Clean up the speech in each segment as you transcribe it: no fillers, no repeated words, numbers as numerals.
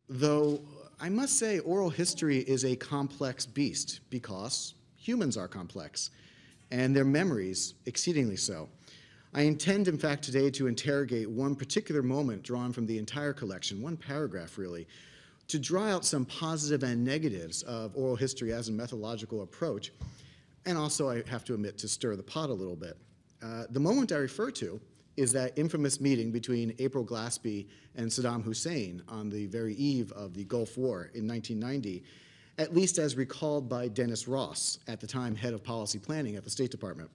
Though I must say oral history is a complex beast because humans are complex, and their memories exceedingly so. I intend, in fact, today to interrogate one particular moment drawn from the entire collection, one paragraph really, to draw out some positive and negatives of oral history as a methodological approach, and also, I have to admit, to stir the pot a little bit. The moment I refer to is that infamous meeting between April Glaspie and Saddam Hussein on the very eve of the Gulf War in 1990, at least as recalled by Dennis Ross, at the time head of policy planning at the State Department.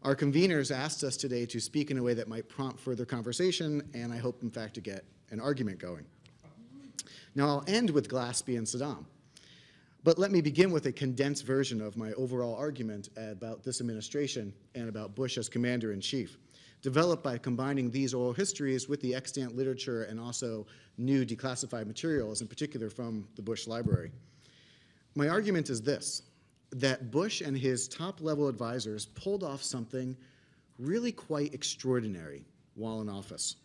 Our conveners asked us today to speak in a way that might prompt further conversation, and I hope, in fact, to get an argument going. Now, I'll end with Glaspie and Saddam, but let me begin with a condensed version of my overall argument about this administration and about Bush as commander-in-chief, developed by combining these oral histories with the extant literature and also new declassified materials, in particular from the Bush Library. My argument is this, that Bush and his top-level advisors pulled off something really quite extraordinary while in office.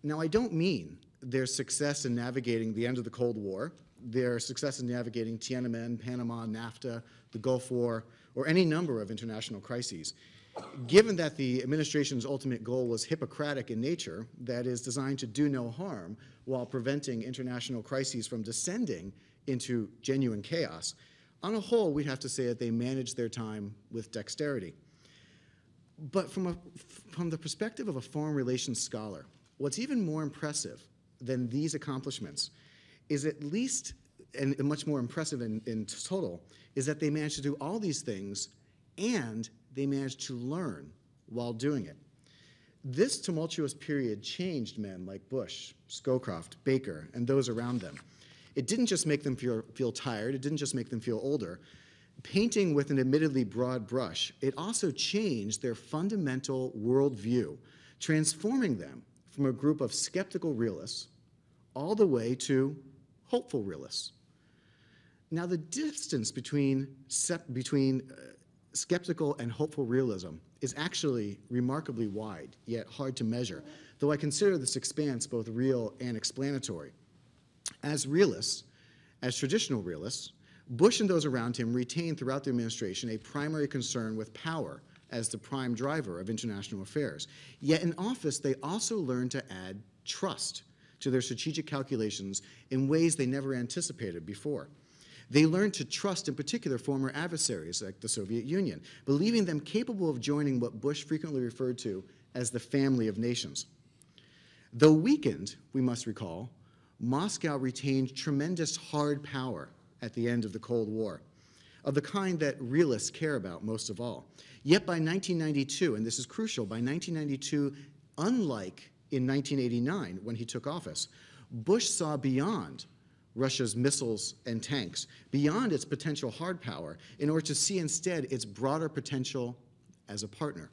Now, I don't mean their success in navigating the end of the Cold War, their success in navigating Tiananmen, Panama, NAFTA, the Gulf War, or any number of international crises. Given that the administration's ultimate goal was Hippocratic in nature, that is designed to do no harm while preventing international crises from descending into genuine chaos, on a whole, we'd have to say that they managed their time with dexterity. But from the perspective of a foreign relations scholar, what's even more impressive than these accomplishments is at least, and much more impressive in total, is that they managed to do all these things and they managed to learn while doing it. This tumultuous period changed men like Bush, Scowcroft, Baker, and those around them. It didn't just make them feel tired, it didn't just make them feel older. Painting with an admittedly broad brush, it also changed their fundamental worldview, transforming them from a group of skeptical realists all the way to hopeful realists. Now, the distance between skeptical and hopeful realism is actually remarkably wide, yet hard to measure, though I consider this expanse both real and explanatory. As realists, as traditional realists, Bush and those around him retained throughout the administration a primary concern with power as the prime driver of international affairs. Yet in office, they also learned to add trust to their strategic calculations in ways they never anticipated before. They learned to trust, in particular, former adversaries like the Soviet Union, believing them capable of joining what Bush frequently referred to as the family of nations. Though weakened, we must recall, Moscow retained tremendous hard power at the end of the Cold War, of the kind that realists care about most of all. Yet by 1992, and this is crucial, by 1992, unlike in 1989 when he took office, Bush saw beyond Russia's missiles and tanks, beyond its potential hard power, in order to see instead its broader potential as a partner.